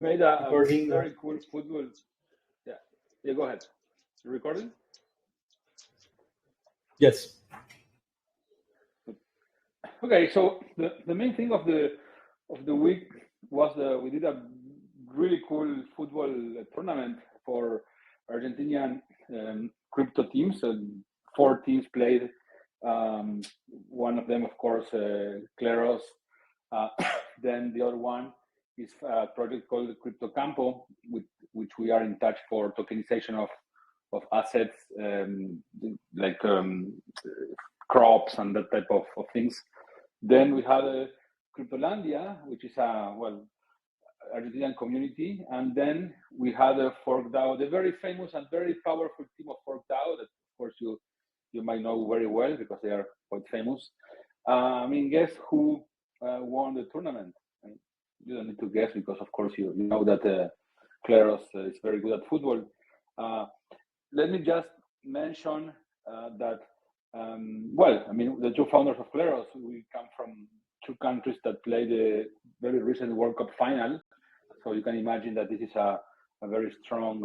made a Recording. very cool football. Yeah, go ahead. You recording? Yes. Okay, so the main thing of the week was we did a really cool football tournament for Argentinian crypto teams. And 4 teams played. One of them, of course, Kleros. Then the other one is a project called Crypto Campo, with which we are in touch for tokenization of assets, like crops and that type of things. Then we had a Cryptolandia, which is a Argentinian community, and then we had a Fork DAO, the very famous and very powerful team of Fork DAO that, of course, you might know very well because they are quite famous. Guess who won the tournament? You don't need to guess because, of course, you know that Kleros is very good at football. Let me just mention that. The 2 founders of Kleros, we come from 2 countries that played the very recent World Cup final. So you can imagine that this is a very strong,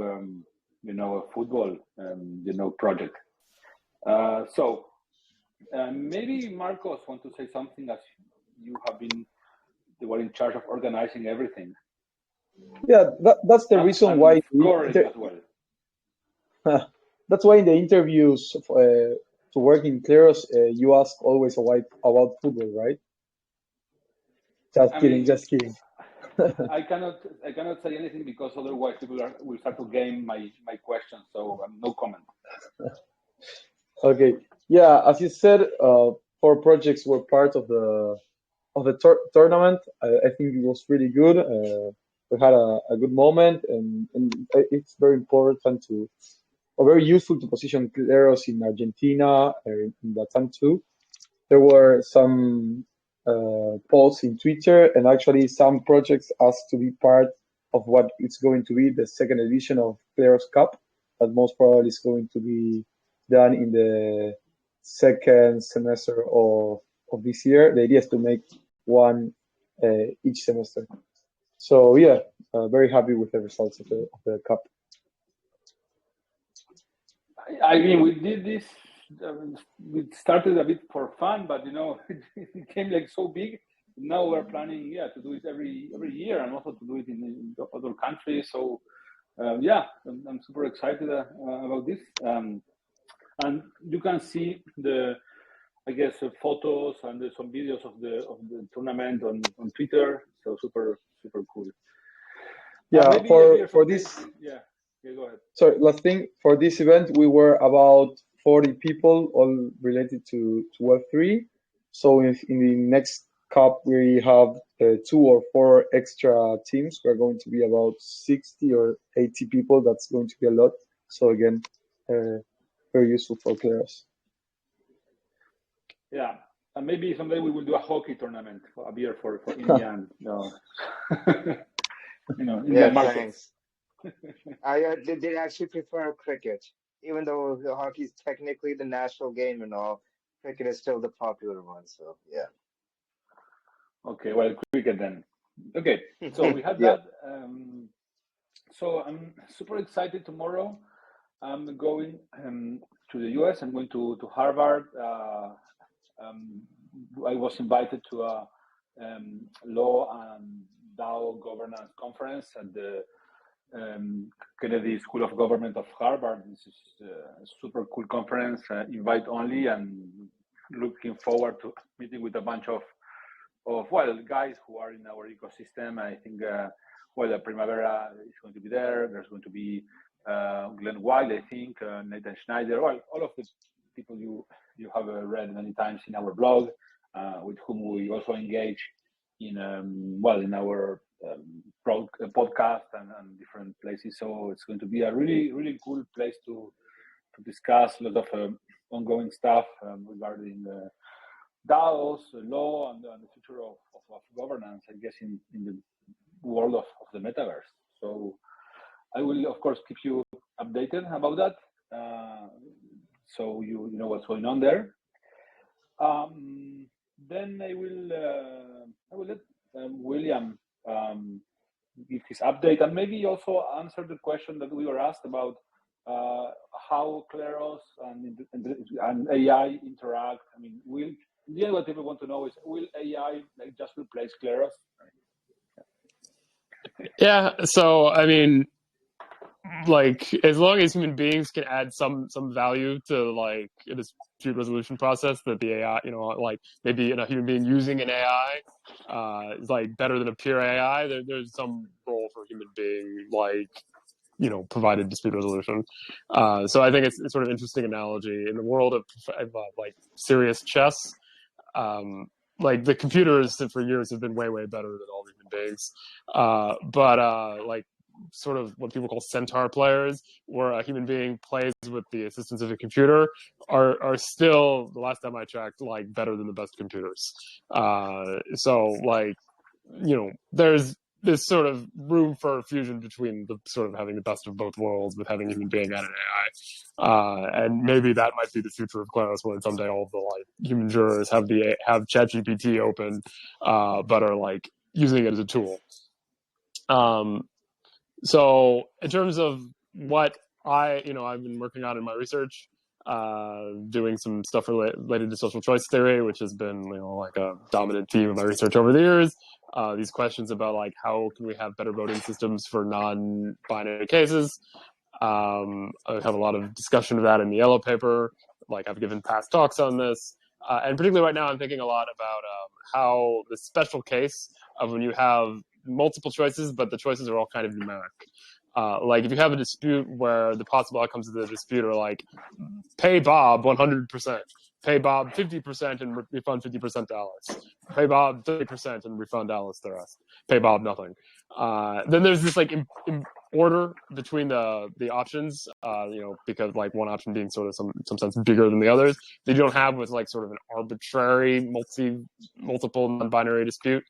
football, project. So maybe Marcos want to say something, as you were in charge of organizing everything. Yeah, that's the reason why. As well. That's why in the interviews to work in Kleros, you ask always about football, right? Just kidding. I cannot say anything because otherwise people will start to game my questions. So no comment. Okay. Yeah, as you said, 4 projects were part of the tournament. I think it was really good. We had a good moment, and it's very important or very useful to position Kleros in Argentina in that time too. There were some posts in Twitter, and actually some projects asked to be part of what it's going to be the 2nd edition of Kleros Cup, that most probably is going to be done in the 2nd semester of this year. The idea is to make one each semester. So yeah, very happy with the results of the cup. We did this. We started a bit for fun, but it became like so big. Now we're planning, to do it every year, and also to do it in other countries. So I'm super excited about this. And you can see the photos and some videos of the tournament on Twitter. So super cool. Yeah, for this. Yeah, go ahead. Sorry, last thing, for this event, we were about 40 people, all related to Web3. So in the next cup, we have 2 or 4 extra teams. We're going to be about 60 or 80 people. That's going to be a lot. So again, very useful for players. Yeah, and maybe someday we will do a hockey tournament for a beer for Indian. Indian markets. I did actually prefer cricket, even though the hockey is technically the national game and all. Cricket is still the popular one, so yeah. Okay, well, cricket then. Okay, so we had that. So I'm super excited tomorrow. I'm going to the US. I'm going to Harvard. I was invited to a law and DAO governance conference at the Kennedy School of Government of Harvard. This is a super cool conference, invite only, and looking forward to meeting with a bunch of guys who are in our ecosystem. I think Primavera is going to be there. There's going to be Glenn Wild, I think, Nathan Schneider, all of the people you have read many times in our blog, with whom we also engage in our podcast and different places. So it's going to be a really, really cool place to discuss a lot of ongoing stuff regarding DAOs, law, and the future of governance, I guess, in the world of the metaverse. So I will, of course, keep you updated about that, so you know what's going on there. Then I will let William give his update and maybe also answer the question that we were asked about how Kleros and AI interact. I mean, in the end, what people want to know is, will AI like just replace Kleros? Yeah. So I mean, like, as long as human beings can add some value to like a dispute resolution process, that the AI, like maybe a human being using an AI is like better than a pure AI. There's some role for human being, like, provided dispute resolution. So I think it's sort of interesting analogy in the world of like serious chess. Like the computers for years have been way better than all human beings, but like sort of what people call centaur players, where a human being plays with the assistance of a computer, are still, the last time I checked, like better than the best computers. So like, there's this sort of room for fusion between the sort of having the best of both worlds with having a human being and an AI. And maybe that might be the future of Kleros, when someday all of the like human jurors have ChatGPT open, but are like using it as a tool. So in terms of what I've been working on in my research, doing some stuff related to social choice theory, which has been, like a dominant theme of my research over the years. These questions about like, how can we have better voting systems for non-binary cases? I have a lot of discussion of that in the yellow paper. Like, I've given past talks on this. And particularly right now, I'm thinking a lot about how the special case of when you have multiple choices, but the choices are all kind of numeric. Like, if you have a dispute where the possible outcomes of the dispute are like, pay Bob 100%, pay Bob 50% and refund 50% to Alice, pay Bob 30% and refund Alice the rest, pay Bob nothing. Then there's this like order between the options, because like one option being sort of some sense bigger than the others, that you don't have with like sort of an arbitrary multiple non-binary dispute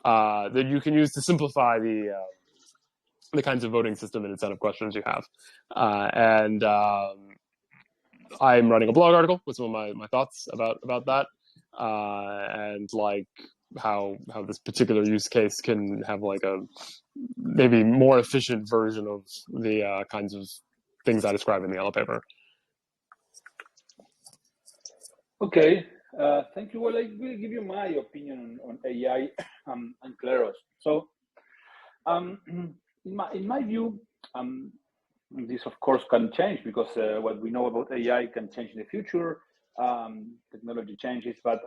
that you can use to simplify the kinds of voting system and a set of questions you have. And I'm writing a blog article with some of my thoughts about that, and like how this particular use case can have like a maybe more efficient version of the kinds of things I describe in the yellow paper. Okay, thank you. Well, I will give you my opinion on AI and Kleros. So, in my view, this of course can change, because what we know about AI can change in the future. Technology changes, but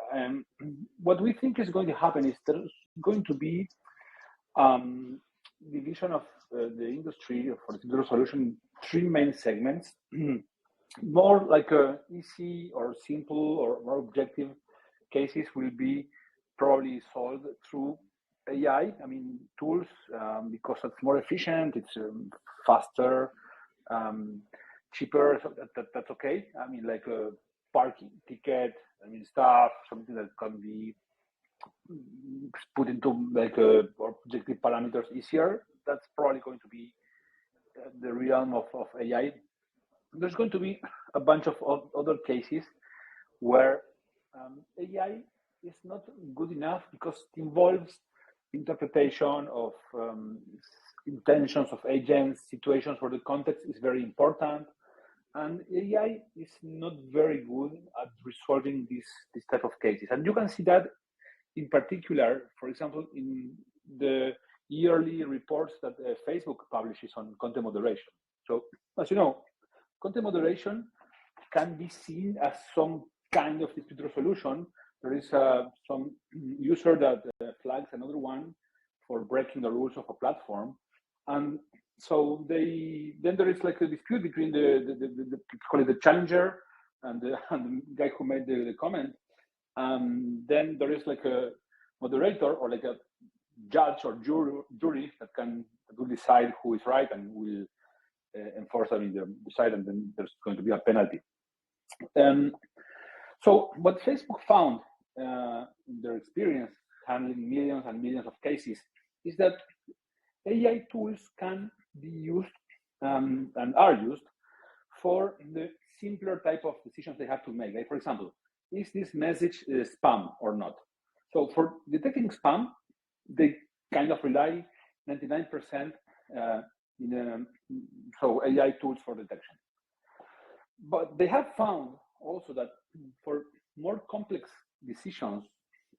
what we think is going to happen is there's going to be division of the industry for the resolution, three main segments. More like easy or simple or more objective cases will be probably solved through AI. I mean, tools, because it's more efficient, it's faster, cheaper. So that's okay. I mean, like a parking ticket, I mean, stuff, something that can be put into like objective parameters easier. That's probably going to be the realm of AI. There's going to be a bunch of other cases where AI is not good enough because it involves interpretation of intentions of agents, situations where the context is very important, and AI is not very good at resolving this type of cases. And you can see that in particular, for example, in the yearly reports that Facebook publishes on content moderation. So, as you know, content moderation can be seen as some kind of dispute resolution. There is some user that flags another one for breaking the rules of a platform, and so then there is like a dispute between call it the challenger and the guy who made the comment. Then there is like a moderator or like a judge or jury that will decide who is right and will enforce, I mean, the decide, and then there's going to be a penalty. So what Facebook found in their experience handling millions and millions of cases is that AI tools can be used and are used for the simpler type of decisions they have to make. Like, for example, is this message spam or not? So for detecting spam, they kind of rely 99% so AI tools for detection. But they have found also that for more complex decisions,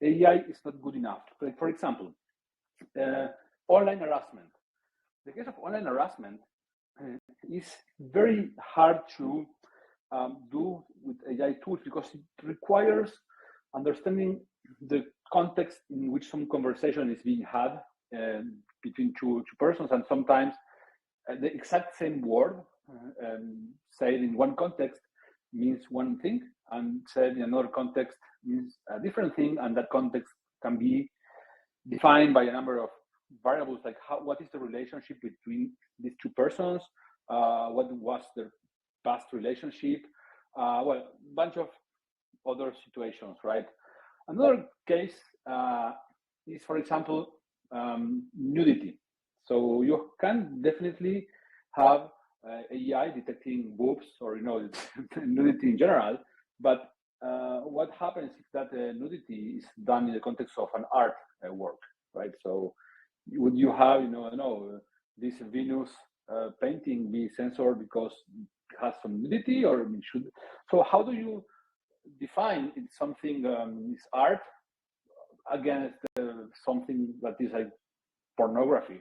AI is not good enough. For example, online harassment. The case of online harassment is very hard to do with AI tools because it requires understanding the context in which some conversation is being had between two persons, and sometimes the exact same word said in one context means one thing, and said in another context means a different thing, and that context can be defined by a number of variables, like what is the relationship between these two persons, what was their past relationship, well, a bunch of other situations, right? Another case is, for example, nudity. So you can definitely have AI detecting boobs or nudity in general, but what happens if that nudity is done in the context of an art work, right? So would you have, this Venus painting be censored because it has some nudity, or should? So how do you define if something is art against something that is like pornography?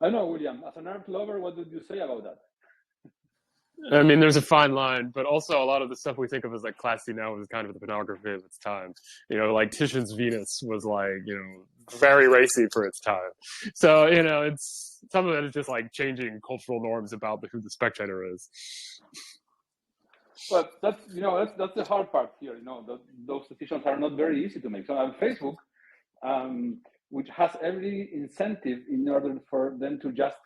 I don't know, William, as an art lover, what would you say about that? I mean, there's a fine line, but also a lot of the stuff we think of as like classy now is kind of the pornography of its time. Like Titian's Venus was like, very racy for its time. So, it's some of it is just like changing cultural norms about who the spectator is. But that's the hard part here. Those decisions are not very easy to make. So on Facebook, which has every incentive in order for them to just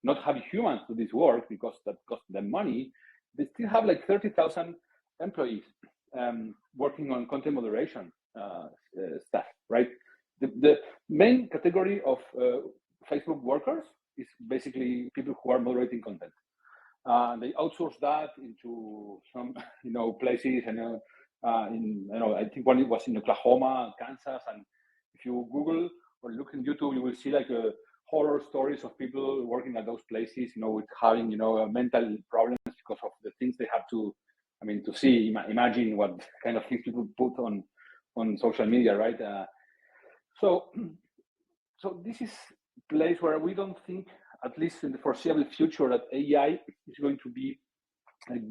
not have humans do this work because that costs them money, they still have like 30,000 employees working on content moderation stuff, right? The main category of Facebook workers is basically people who are moderating content. They outsource that into some, places, and I think one was in Oklahoma, Kansas, and if you Google or look in YouTube, you will see like horror stories of people working at those places, with having, mental problems because of the things they have to see. Imagine what kind of things people put on social media, right? So this is a place where we don't think, at least in the foreseeable future, that AI is going to be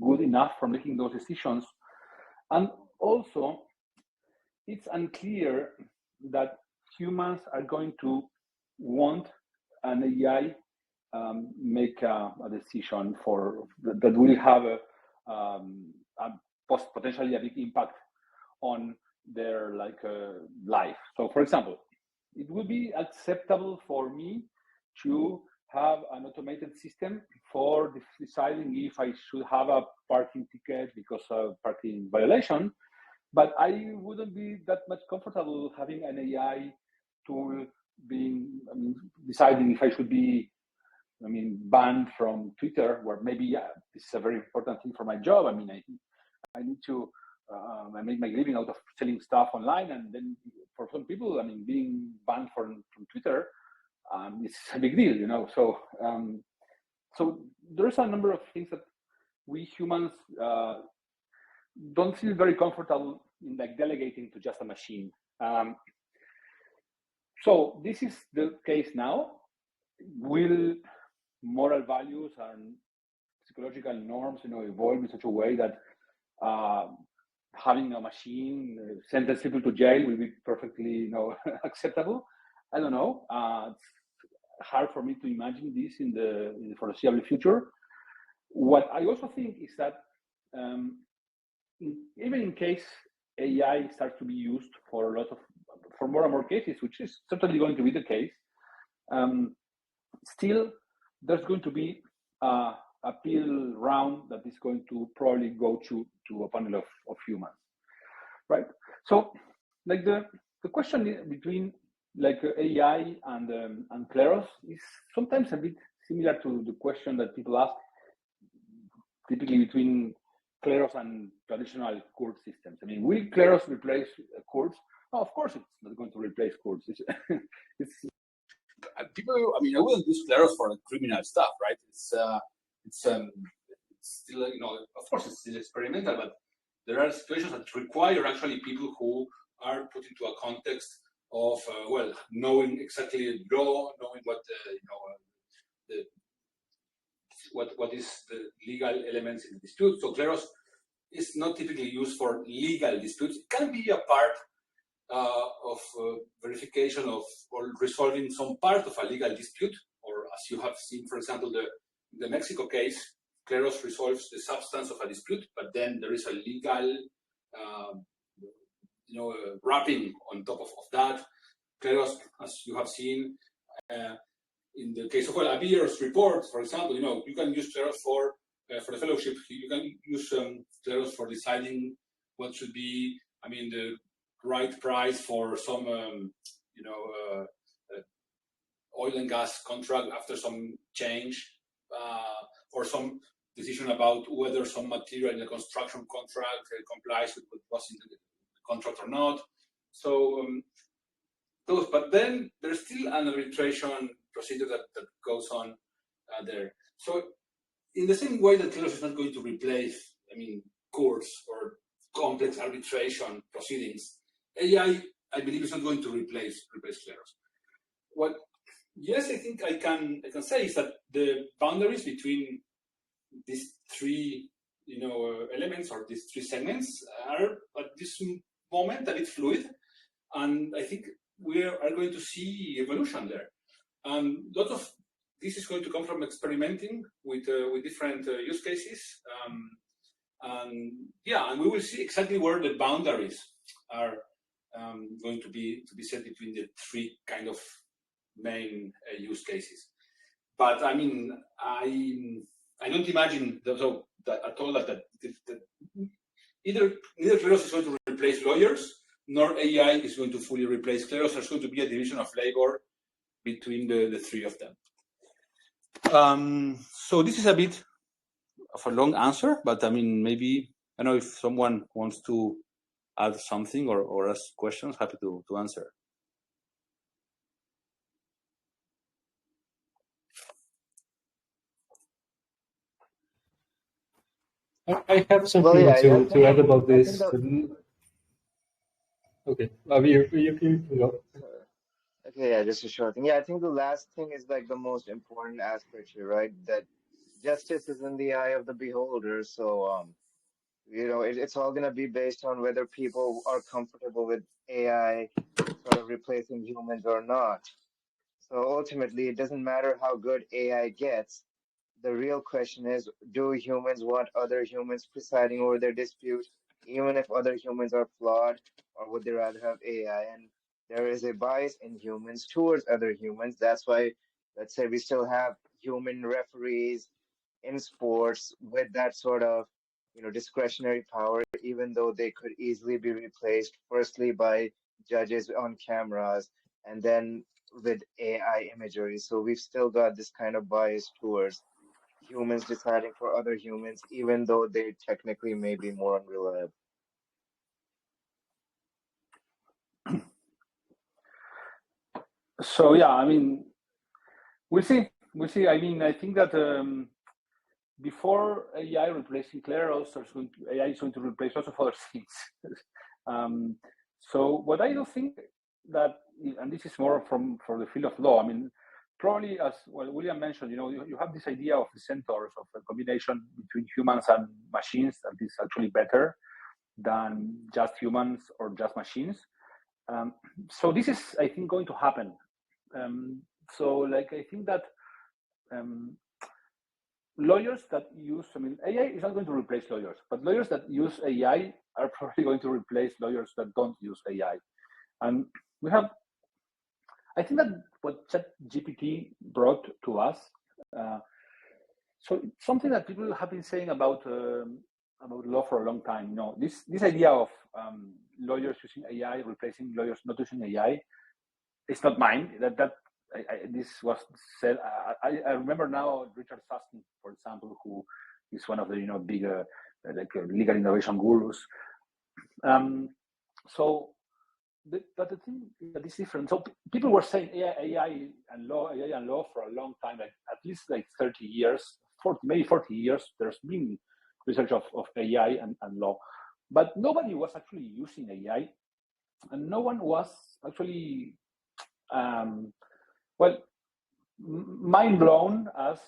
good enough for making those decisions. And also, it's unclear that humans are going to want an AI make a decision that will have potentially a big impact on their life. So, for example, it would be acceptable for me to have an automated system for deciding if I should have a parking ticket because of parking violation, but I wouldn't be that much comfortable having an AI tool deciding if I should be, banned from Twitter, where maybe, this is a very important thing for my job. I need to make my living out of selling stuff online, and then for some people, being banned from Twitter, it's a big deal, So, so there's a number of things that we humans don't feel very comfortable in delegating to just a machine. So this is the case now. Will moral values and psychological norms, evolve in such a way that having a machine sentence people to jail will be perfectly, acceptable? I don't know. It's hard for me to imagine this in the foreseeable future. What I also think is that even in case AI starts to be used for more and more cases, which is certainly going to be the case, still there's going to be a appeal round that is going to probably go to a panel of humans, right? So, the question between AI and Kleros is sometimes a bit similar to the question that people ask typically between Kleros and traditional court systems. Will Kleros replace courts? Oh, of course, it's not going to replace courts. people, I mean, I wouldn't use Kleros for criminal stuff, right? It's still, of course, it's still experimental, but there are situations that require actually people who are put into a context of, knowing exactly law, knowing what, what is the legal elements in the dispute. So Kleros is not typically used for legal disputes. It can be a part of verification of or resolving some part of a legal dispute, or as you have seen, for example, the Mexico case, Kleros resolves the substance of a dispute, but then there is a legal, wrapping on top of that. Kleros, as you have seen, in the case of a beer's report, for example, you can use Kleros for the fellowship. You can use Kleros for deciding what should be, the right price for some, oil and gas contract after some change, or some decision about whether some material in the construction contract complies with what was in the contract or not. So but then there's still an arbitration procedure that goes on there. So in the same way that Kleros is not going to replace, courts or complex arbitration proceedings, AI, I believe, is not going to replace Kleros. What, yes, I think I can say is that the boundaries between these three, elements or these three segments are at this moment a bit fluid, and I think we are going to see evolution there. And lots of this is going to come from experimenting with different use cases, and we will see exactly where the boundaries are going to be set between the three kind of main use cases. But I don't imagine at all that neither Kleros is going to replace lawyers, nor AI is going to fully replace Kleros. There's going to be a division of labor between the three of them. So this is a bit of a long answer, but maybe, I don't know if someone wants to add something or ask questions, happy to answer. I have something to add about this. Okay, you can go. Okay, yeah, just a short thing. Yeah, I think the last thing is like the most important aspect here, right? That justice is in the eye of the beholder. So, it's all going to be based on whether people are comfortable with AI sort of replacing humans or not. So ultimately, it doesn't matter how good AI gets. The real question is, do humans want other humans presiding over their dispute, even if other humans are flawed, or would they rather have AI? And there is a bias in humans towards other humans. That's why, let's say, we still have human referees in sports with that sort of, discretionary power, even though they could easily be replaced, firstly by judges on cameras, and then with AI imagery. So we've still got this kind of bias towards humans deciding for other humans, even though they technically may be more unreliable. So we'll see. I think that before AI replacing Kleros, AI is going to replace lots of other things. So what I do think that, and this is more for the field of law, probably as William mentioned, you have this idea of the centaurs, of a combination between humans and machines that is actually better than just humans or just machines. So this is, I think, going to happen. I think that lawyers that use, AI is not going to replace lawyers, but lawyers that use AI are probably going to replace lawyers that don't use AI. And I think that what ChatGPT brought to us, so something that people have been saying about law for a long time. This idea of lawyers using AI replacing lawyers not using AI, it's not mine. This was said. I remember now Richard Susskind, for example, who is one of the big legal innovation gurus. So but the thing that is different. So people were saying AI and law for a long time, like at least like 30 years, 40 years. There's been research of AI and law, but nobody was actually using AI, and no one was actually mind blown as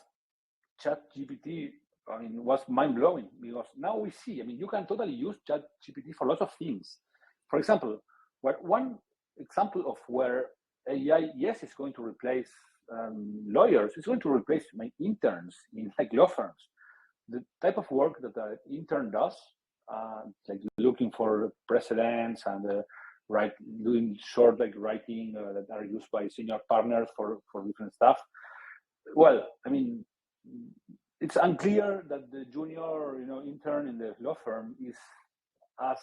ChatGPT. I mean, was mind blowing because now we see. I mean, you can totally use ChatGPT for lots of things. For example, one example of where AI, yes, is going to replace lawyers. It's going to replace my interns in like law firms. The type of work that an intern does, like looking for precedents and doing short like writing that are used by senior partners for different stuff. Well, I mean, it's unclear that the junior, intern in the law firm is as,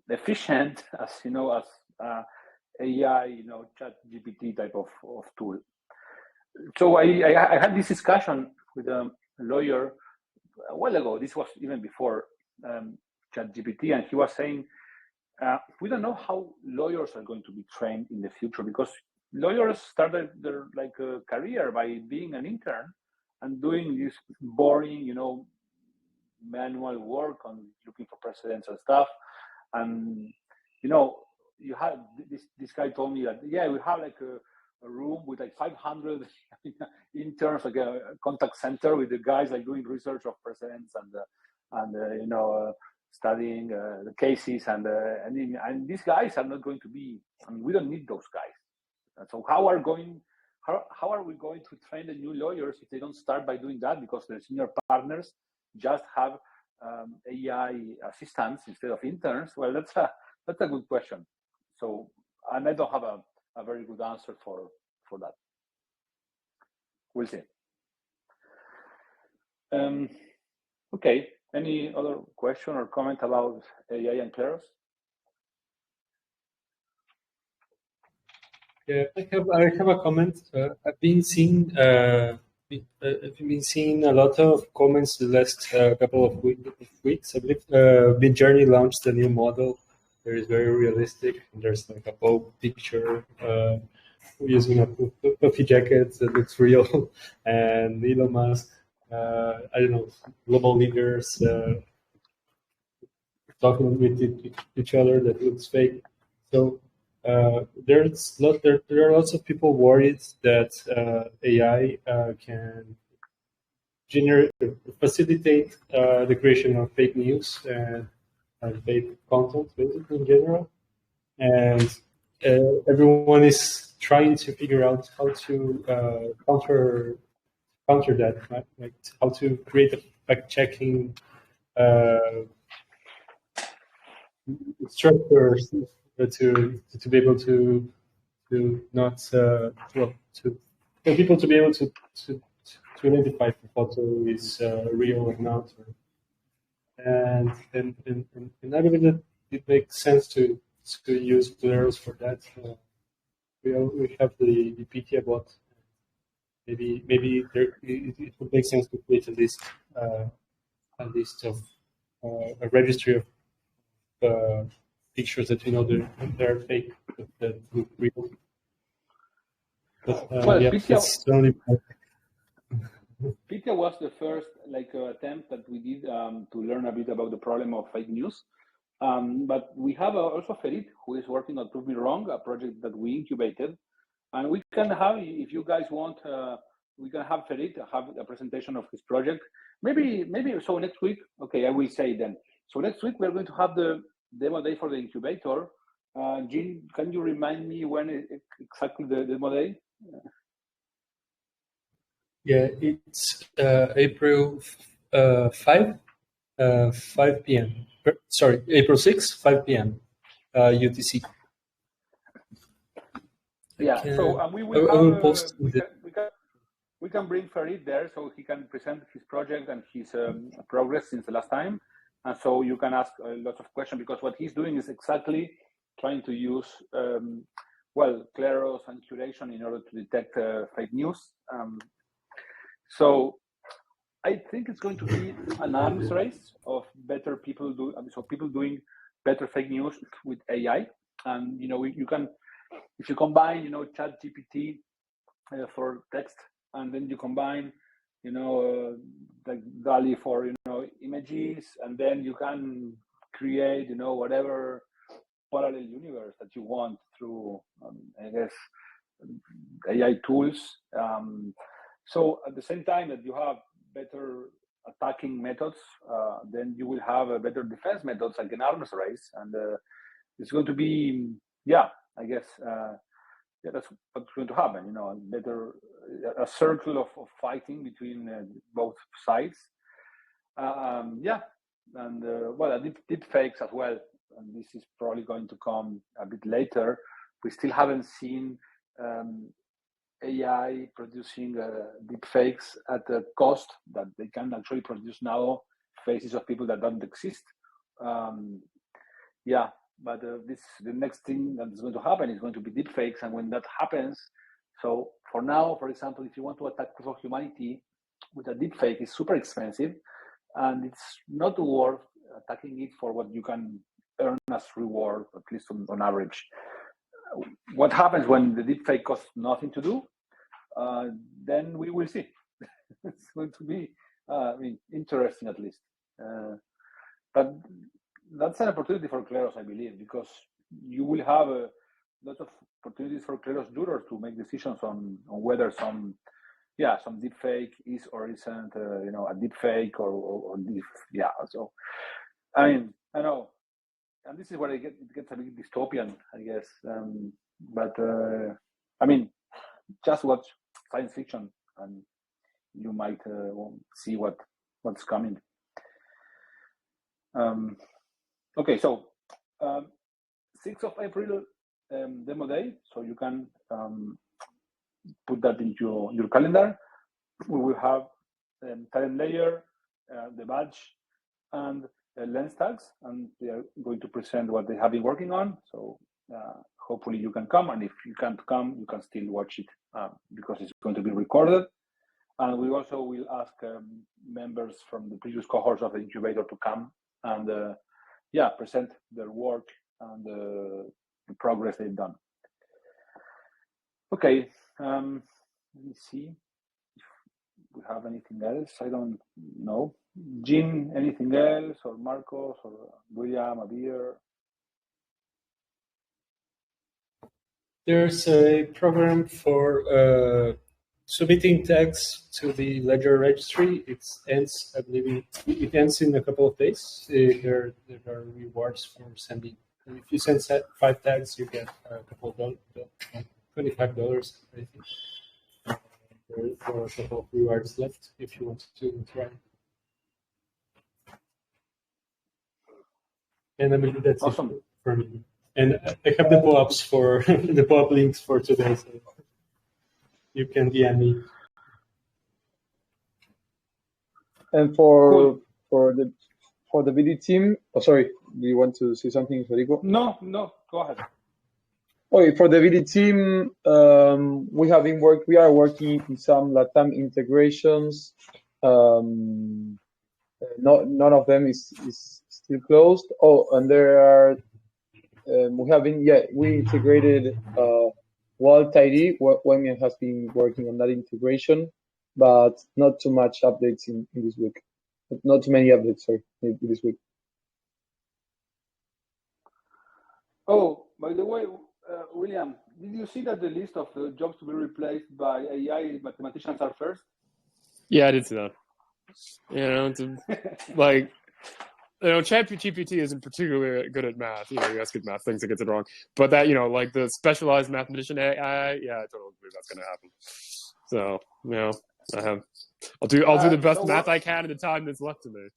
efficient as, as AI, ChatGPT type of tool. So I had this discussion with a lawyer a while ago. This was even before ChatGPT, and he was saying, we don't know how lawyers are going to be trained in the future, because lawyers started their career by being an intern and doing this boring, manual work on looking for precedents and stuff. And you had this guy told me that we have like a room with like 500 interns, like a contact center with the guys like doing research of precedents and studying the cases and these guys are not going to be. I mean, we don't need those guys. And so how are we going to train the new lawyers if they don't start by doing that, because the senior partners just have AI assistants instead of interns? Well, that's a good question. So, and I don't have a very good answer for that. We'll see. Okay. Any other question or comment about AI and Kleros? Yeah, I have a comment. I've been seeing a lot of comments the last couple of weeks. I believe Midjourney launched a new model that is very realistic. There's like a Pope picture using a puffy jacket that looks real, and Elon Musk. I don't know, global leaders talking with each other that looks fake. So there are lots of people worried that AI can facilitate the creation of fake news and fake content, basically in general. And everyone is trying to figure out how to counter that, right? Like how to create a fact-checking structures to be able to not for people to be able to identify if the photo is real or not. And I believe that it makes sense to use Kleros for that. We have the PTA bot. Maybe it would make sense to create a list of a registry of pictures that they're fake, that look real. But PTA was the first attempt that we did to learn a bit about the problem of fake news. But we have also Ferit, who is working on Prove Me Wrong, a project that we incubated. And we can have, if you guys want, we can have Ferit have a presentation of his project. Maybe so next week. Okay, I will say then. So next week we're going to have the demo day for the incubator. Jean, can you remind me when exactly the demo day? Yeah, it's April 5 p.m. Sorry, April 6, 5 p.m. UTC. Yeah, so we will post we can bring Farid there so he can present his project and his progress since the last time. And so you can ask lots of questions, because what he's doing is exactly trying to use, Kleros and curation in order to detect fake news. So I think it's going to be an arms race of better people people doing better fake news with AI. And you can, if you combine Chat GPT for text, and then you combine like DALL-E for images, and then you can create whatever parallel universe that you want through I guess AI tools. So at the same time that you have better attacking methods, then you will have a better defense methods, like an arms race, and it's going to be, I guess, that's what's going to happen. A circle of fighting between both sides. And deep fakes as well. And this is probably going to come a bit later. We still haven't seen AI producing deep fakes at the cost that they can actually produce now faces of people that don't exist. But the next thing that is going to happen is going to be deep fakes, and when that happens, so for now, for example, if you want to attack proof of humanity with a deep fake, it's super expensive, and it's not worth attacking it for what you can earn as reward, at least on average. What happens when the deep fake costs nothing to do? Then we will see. It's going to be interesting, at least. But that's an opportunity for Kleros, I believe, because you will have a lot of opportunities for Kleros jurors to make decisions on whether some deep fake is or isn't, a deep fake or deep, So, I know, and this is where it gets a bit dystopian, I guess. Just watch science fiction, and you might see what's coming. Okay, so 6th of April, demo day, so you can put that into your calendar. We will have talent layer, the badge, and lens tags, and they are going to present what they have been working on. So hopefully you can come, and if you can't come, you can still watch it because it's going to be recorded. And we also will ask members from the previous cohorts of the incubator to come and present their work and the progress they've done. Okay, let me see if we have anything else. I don't know. Jean, anything else, or Marcos, or William, Abir? There's a program for submitting tags to the Ledger registry. It ends, I believe, it ends in a couple of days. There are rewards for sending. If you send 5 tags, you get a couple of $25, I think. There are a couple of rewards left if you want to try. And I believe that's awesome. It for me. And I have the pop-ups for the pop-up links for today, so you can DM me. And for the VD team, sorry, do you want to say something, Federico? No, go ahead. Okay, for the VD team, we are working in some LATAM integrations. None of them is still closed. Oh, and there are we integrated Vault ID. William has been working on that integration, but not too much updates in this week. Not too many updates, sorry, this week. Oh, by the way, William, did you see that the list of the jobs to be replaced by AI mathematicians are first? Yeah, I did see that. ChatGPT isn't particularly good at math. You ask it math things, it gets it wrong. But that, like the specialized mathematician AI, I totally believe that's going to happen. So, I'll do the best math I can in the time that's left to me.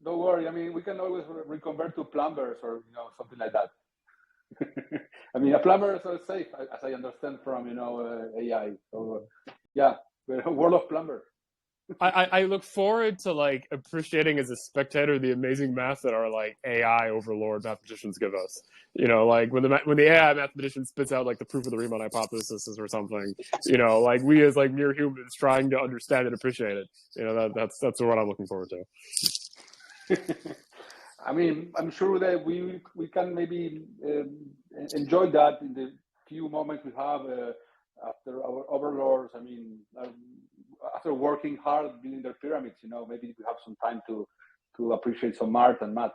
Don't worry. I mean, we can always reconvert to plumbers or something like that. I mean, a plumber is so safe, as I understand from AI. So we're a world of plumbers. I look forward to appreciating as a spectator the amazing math that our AI overlord mathematicians give us. When the AI mathematician spits out the proof of the Riemann hypothesis or something. We as mere humans trying to understand and appreciate it. That's what I'm looking forward to. I mean, I'm sure that we can maybe enjoy that in the few moments we have after our overlords. I mean, after working hard building their pyramids, maybe we have some time to appreciate some art and math.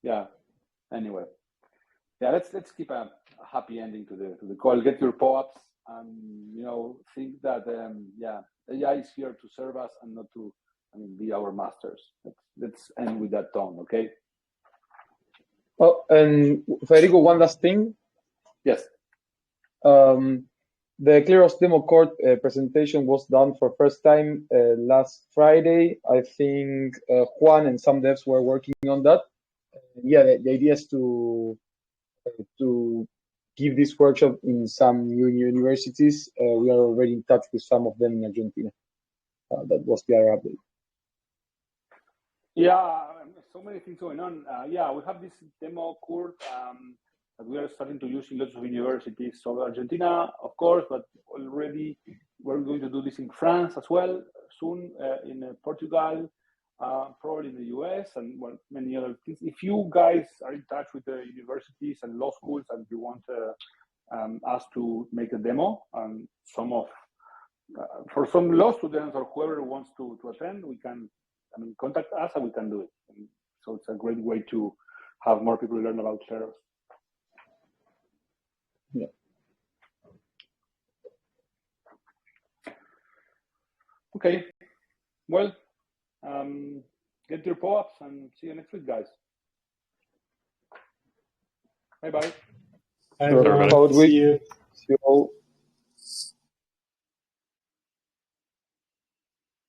Yeah. Anyway, yeah. Let's keep a happy ending to the call. Get your POAPs, and think that AI is here to serve us and not to be our masters. Let's end with that tone, okay? Oh, and Federico, one last thing. Yes. The Kleros demo court presentation was done for first time last Friday. I think Juan and some devs were working on that. Yeah, the idea is to give this workshop in some new universities. We are already in touch with some of them in Argentina. That was the other update. Yeah, so many things going on. Yeah, we have this demo course that we are starting to use in lots of universities. So Argentina, of course, but already we're going to do this in France as well, soon in Portugal, probably in the US, and many other things. If you guys are in touch with the universities and law schools and you want us to make a demo, for some law students or whoever wants to attend, we can contact us and we can do it. And so it's a great way to have more people learn about Kleros. Yeah. Okay. Well, get your POAPs and see you next week, guys. Bye-bye. Bye, Everybody. everyone. See you. See you all.